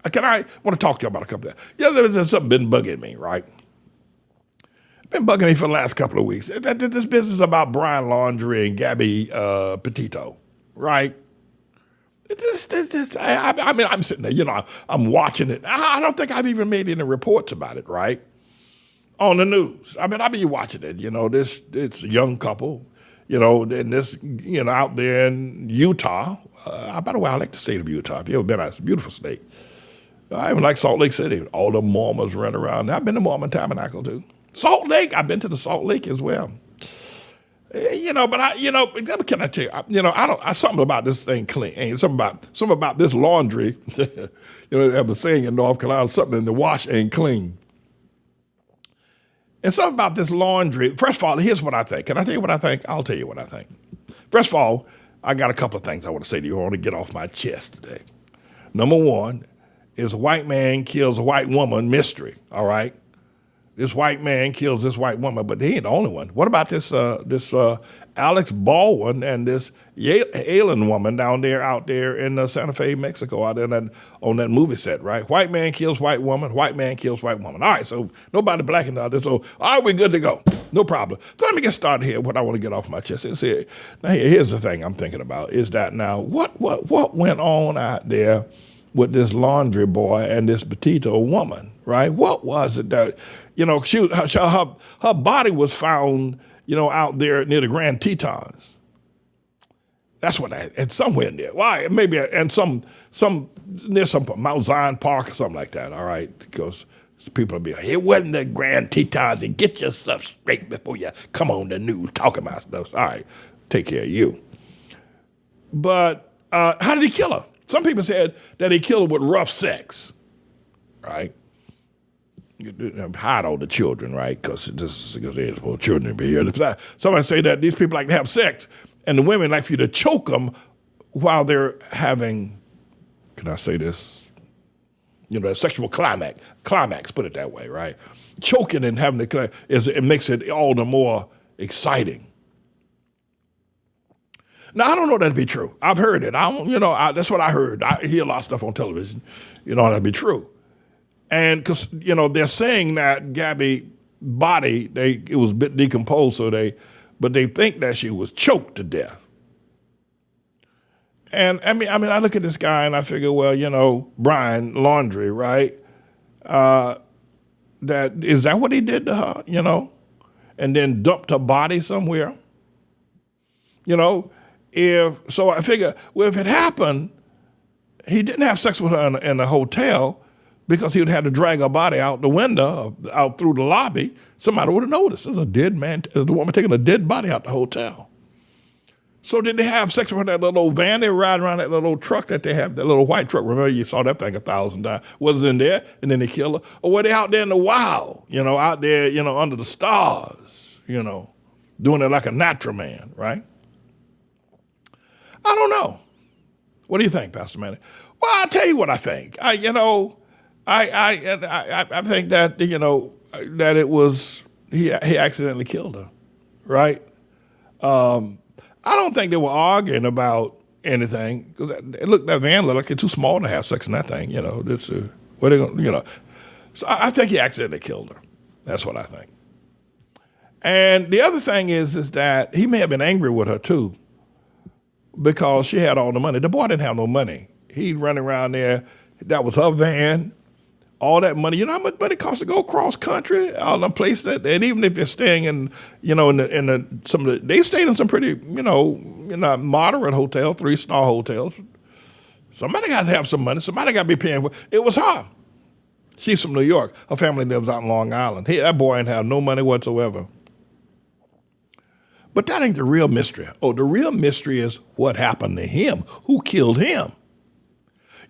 I want to talk to you about a couple of that. Yeah, there's something been bugging me, right? Been bugging me for the last couple of weeks. This business about Brian Laundrie and Gabby Petito, right? I'm sitting there, I'm watching it. I don't think I've even made any reports about it, right? On the news. I've been watching it, it's a young couple, and this, out there in Utah. By the way, I like the state of Utah. If you've ever been out, it's a beautiful state. I even like Salt Lake City. All the Mormons run around. I've been to Mormon Tabernacle too. Salt Lake, I've been to the Salt Lake as well. But can I tell you, something about this thing clean. Something about this laundry, they have a saying in North Carolina, something in the wash ain't clean. And something about this laundry, first of all, here's what I think. Can I tell you what I think? I'll tell you what I think. First of all, I got a couple of things I want to say to you. I want to get off my chest today. Number one is a white man kills a white woman mystery, all right? This white man kills this white woman, but he ain't the only one. What about this Alex Baldwin and this alien woman out there in Santa Fe, Mexico, out there on that movie set, right? White man kills white woman, white man kills white woman. All right, so nobody blacking out there. So, all right, we're good to go. No problem. So let me get started here. What I want to get off my chest is here. Now, here's the thing I'm thinking about is that now what went on out there with this laundry boy and this Petito woman, right? What was it that, her body was found, out there near the Grand Tetons. That's what and somewhere near. Why? Maybe, and near some Mount Zion Park or something like that, all right? Because people will be like, it wasn't the Grand Tetons, and get your stuff straight before you come on the news talking about stuff. All right, take care of you. But how did he kill her? Some people said that he killed her with rough sex, right? Hide all the children, right? Because there's for children to be here. Somebody say that these people like to have sex, and the women like for you to choke them while they're having, can I say this? A sexual climax, put it that way, right? Choking and having it makes it all the more exciting. Now, I don't know that to be true. I've heard it. That's what I heard. I hear a lot of stuff on television. That'd be true. And because, they're saying that Gabby body, it was a bit decomposed, but they think that she was choked to death. And I mean, I look at this guy and I figure, well, Brian Laundrie, right? Is that what he did to her, and then dumped her body somewhere? So I figure, well, if it happened, he didn't have sex with her in a hotel because he would have to drag her body out the window, out through the lobby. Somebody would have noticed. There's a dead man, there's a woman taking a dead body out the hotel. So did they have sex with that little old van? They were riding around that little old truck that they have, that little white truck. Remember, you saw that thing 1,000 times. Was in there, and then they killed her. Or were they out there in the wild, out there, under the stars, doing it like a natural man, right? I don't know. What do you think, Pastor Manny? Well, I'll tell you what I think. I think that, that it was, he accidentally killed her, right? I don't think they were arguing about anything. Because that van looked like it's too small to have sex in that thing, what are they gonna, So I think he accidentally killed her. That's what I think. And the other thing is that he may have been angry with her too, because she had all the money. The boy didn't have no money. He'd run around there. That was her van. All that money. You know how much money it costs to go cross country? All them places and even if they're staying in, they stayed in some pretty, moderate hotels, 3-star hotels. Somebody got to have some money. Somebody got to be paying for it. It was her. She's from New York. Her family lives out in Long Island. That boy ain't have no money whatsoever. But that ain't the real mystery. Oh, the real mystery is what happened to him. Who killed him?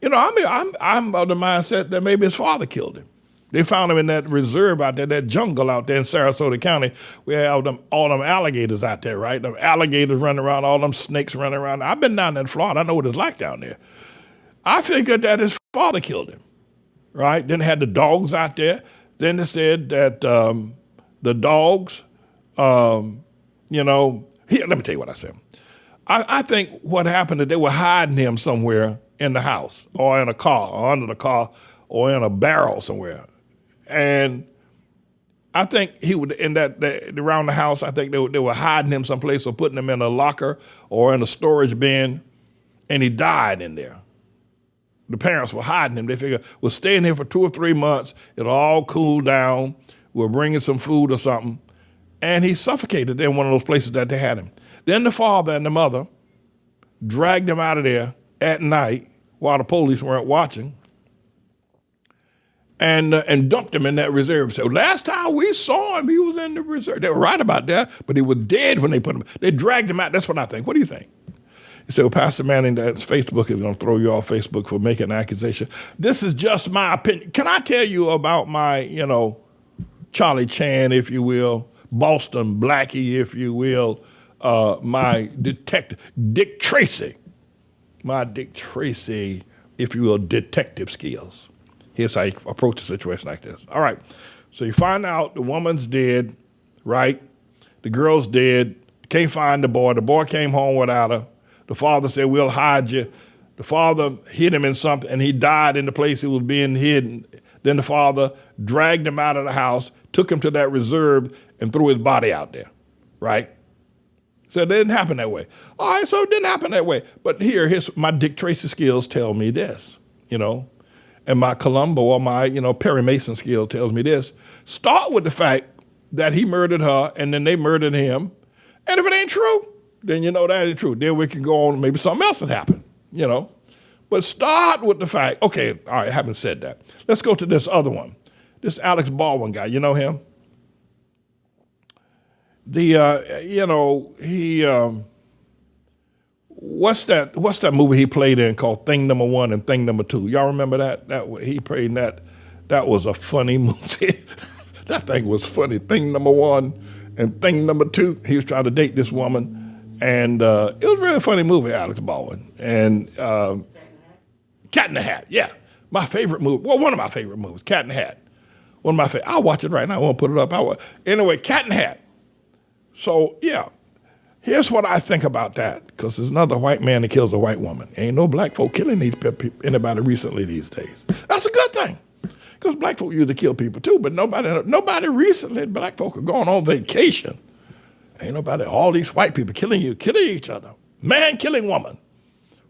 I'm of the mindset that maybe his father killed him. They found him in that reserve out there, that jungle out there in Sarasota County. We have all them alligators out there, right? Them alligators running around, all them snakes running around. I've been down there in Florida. I know what it's like down there. I figured that his father killed him, right? Then they had the dogs out there. Then they said that the dogs, here, let me tell you what I said. I think what happened is they were hiding him somewhere in the house or in a car or under the car or in a barrel somewhere. And I think he would, around the house, I think they were hiding him someplace or putting him in a locker or in a storage bin, and he died in there. The parents were hiding him. They figured, we'll stay in here for 2 or 3 months. It'll all cool down. We'll bring in some food or something. And he suffocated in one of those places that they had him. Then the father and the mother dragged him out of there at night while the police weren't watching and dumped him in that reserve. So last time we saw him, he was in the reserve. They were right about that, but he was dead when they put him. They dragged him out. That's what I think. What do you think? You say, well, Pastor Manning, that's Facebook is going to throw you off Facebook for making an accusation. This is just my opinion. Can I tell you about my, Charlie Chan, if you will, Boston Blackie, if you will, my detective, Dick Tracy, if you will, detective skills. Here's how you approach a situation like this. All right, so you find out the woman's dead, right? The girl's dead, can't find the boy. The boy came home without her. The father said, we'll hide you. The father hid him in something, and he died in the place he was being hidden. Then the father dragged him out of the house, took him to that reserve, and threw his body out there, right? So it didn't happen that way. All right, so it didn't happen that way. But here's my Dick Tracy skills tell me this, and my Columbo or my, Perry Mason skill tells me this. Start with the fact that he murdered her, and then they murdered him. And if it ain't true, then that ain't true. Then we can go on, maybe something else had happened, But start with the fact, okay, all right, I haven't said that. Let's go to this other one. This Alex Baldwin guy, you know him? What's that movie he played in called Thing Number One and Thing Number Two? Y'all remember that? He played in that. That was a funny movie. That thing was funny. Thing Number One and Thing Number Two. He was trying to date this woman. And it was a really funny movie, Alex Baldwin. And Cat in the Hat, yeah. My favorite movie. Well, one of my favorite movies, Cat in the Hat. One of my favorite. I'll watch it right now. I won't put it up. Anyway, Cat in the Hat. So, yeah. Here's what I think about that, because there's another white man that kills a white woman. Ain't no black folk killing anybody recently these days. That's a good thing, because black folk used to kill people too, but nobody recently. Black folk are going on vacation. Ain't nobody, all these white people killing each other. Man killing woman.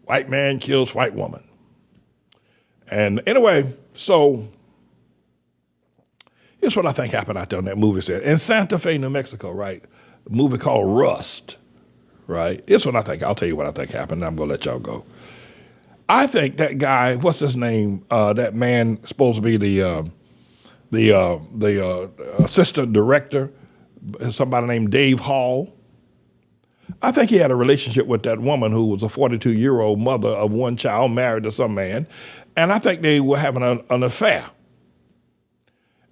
White man kills white woman. And anyway, so here's what I think happened out there in that movie set. In Santa Fe, New Mexico, right? A movie called Rust, right? Here's what I think. I'll tell you what I think happened. I'm going to let y'all go. I think that guy, what's his name? That man supposed to be the assistant director, somebody named Dave Hall. I think he had a relationship with that woman who was a 42-year-old mother of one child, married to some man, and I think they were having an affair.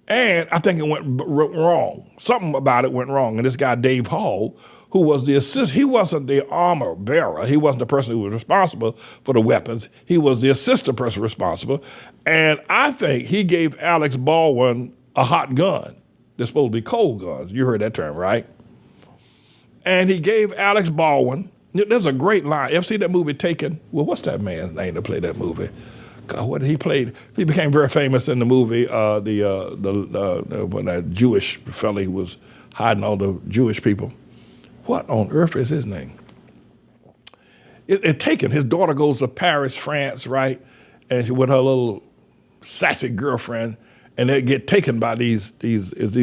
And I think it went wrong. Something about it went wrong. And this guy, Dave Hall, who was the assistant, he wasn't the armor bearer. He wasn't the person who was responsible for the weapons. He was the assistant person responsible. And I think he gave Alex Baldwin a hot gun. They're supposed to be cold guns. You heard that term, right? And he gave Alex Baldwin, there's a great line. You ever see that movie Taken? Well, what's that man's name that played that movie? God, what did he play? He became very famous in the movie, when that Jewish fella, he was hiding all the Jewish people. What on earth is his name? Taken. His daughter goes to Paris, France, right? And she with her little sassy girlfriend, and they get taken by these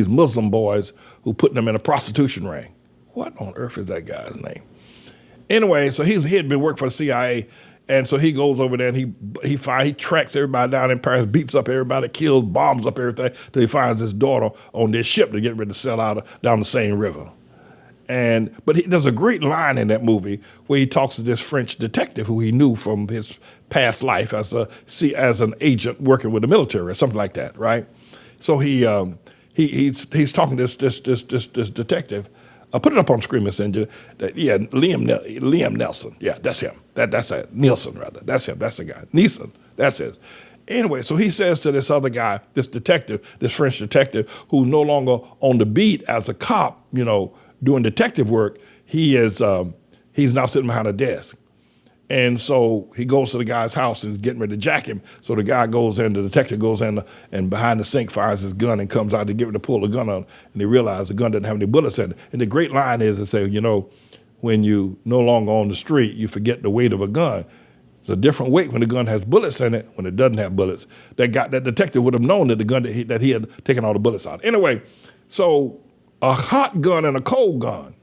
Muslim boys who put them in a prostitution ring. What on earth is that guy's name? Anyway, so he had been working for the CIA, and so he goes over there and he tracks everybody down in Paris, beats up everybody, kills, bombs up everything, till he finds his daughter on this ship to get ready to sail out down the Seine River. But there's a great line in that movie where he talks to this French detective who he knew from his past life as an agent working with the military or something like that, right? So he's talking to this detective. Put it up on screen, Messenger. Liam Nelson. Yeah, that's him. That's it. Nielsen, rather. That's him. That's the guy. Neeson. That's it. Anyway, so he says to this other guy, this detective, this French detective, who's no longer on the beat as a cop, doing detective work. He's now sitting behind a desk. And so he goes to the guy's house and is getting ready to jack him. So the guy goes in, the detective goes in, and behind the sink finds his gun and comes out to get ready to pull the gun on. And they realize the gun doesn't have any bullets in it. And the great line is to say, when you no longer on the street, you forget the weight of a gun. It's a different weight when the gun has bullets in it, when it doesn't have bullets. That detective would have known that the gun that he had taken all the bullets out. Anyway, so a hot gun and a cold gun,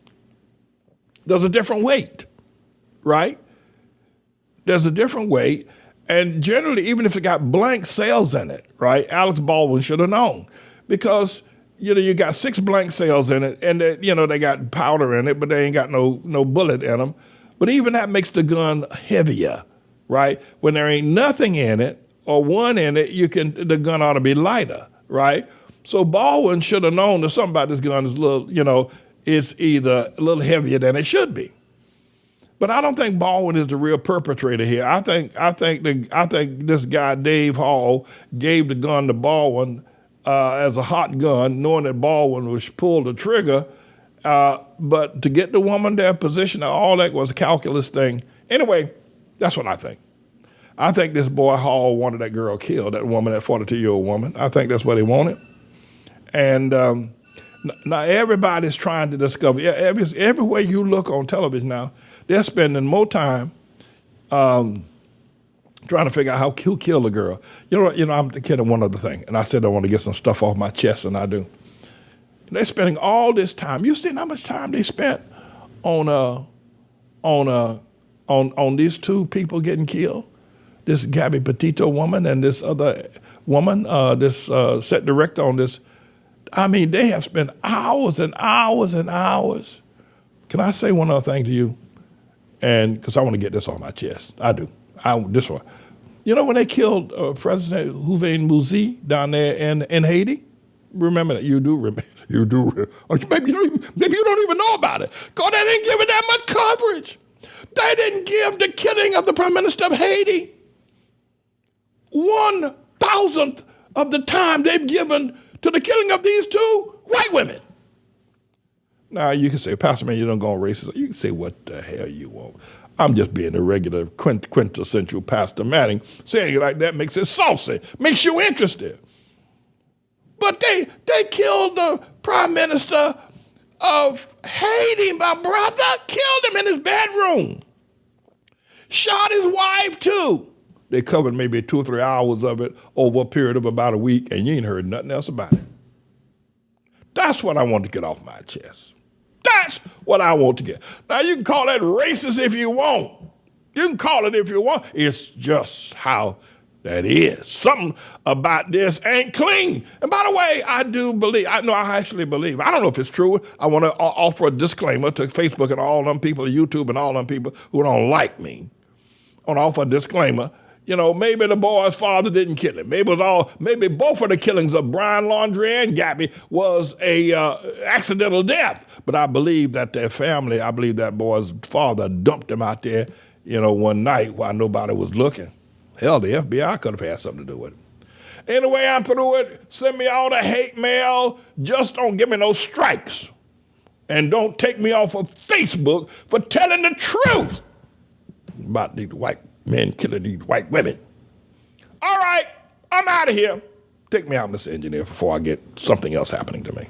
there's a different weight, right? There's a different weight. And generally, even if it got blank cells in it, right, Alex Baldwin should have known. Because, you got 6 blank cells in it, and, they got powder in it, but they ain't got no bullet in them. But even that makes the gun heavier, right? When there ain't nothing in it or one in it, the gun ought to be lighter, right? So Baldwin should have known that something about this gun is is either a little heavier than it should be. But I don't think Baldwin is the real perpetrator here. I think this guy Dave Hall gave the gun to Baldwin as a hot gun, knowing that Baldwin was pulled the trigger. But to get the woman there, position, all that was a calculus thing. Anyway, that's what I think. I think this boy Hall wanted that girl killed, that woman, that 42-year-old woman. I think that's what he wanted. And now everybody's trying to discover. Everywhere you look on television now, they're spending more time trying to figure out who killed the girl. I'm kidding one other thing, and I said I want to get some stuff off my chest, and I do. They're spending all this time. You seen how much time they spent on these 2 people getting killed? This Gabby Petito woman and this other woman, this set director on this. I mean, they have spent hours and hours and hours. Can I say one other thing to you? And because I want to get this off my chest. I do. This one. When they killed President Houven Mouzi down there in Haiti? Remember that? You do remember. You do. Maybe you don't even know about it. Because they didn't give it that much coverage. They didn't give the killing of the Prime Minister of Haiti 1,000th of the time they've given to the killing of these 2 white women. Now, you can say, Pastor, man, you don't go on racism. You can say what the hell you want. I'm just being a regular quintessential Pastor Manning. Saying it like that makes it saucy, makes you interested. But they killed the Prime Minister of Haiti, my brother. Killed him in his bedroom. Shot his wife, too. They covered maybe 2 or 3 hours of it over a period of about a week, and you ain't heard nothing else about it. That's what I want to get off my chest. That's what I want to get. Now, you can call that racist if you want. You can call it if you want. It's just how that is. Something about this ain't clean. And by the way, I actually believe, I don't know if it's true. I want to offer a disclaimer to Facebook and all them people, YouTube and all them people who don't like me. I want to offer a disclaimer. Maybe the boy's father didn't kill him. Maybe both of the killings of Brian Laundrie and Gabby was a accidental death. But I believe that that boy's father dumped him out there, one night while nobody was looking. Hell, the FBI could have had something to do with it. Anyway, I'm through it. Send me all the hate mail. Just don't give me no strikes. And don't take me off of Facebook for telling the truth about these white men killing these white women. All right, I'm out of here. Take me out, Mr. Engineer, before I get something else happening to me.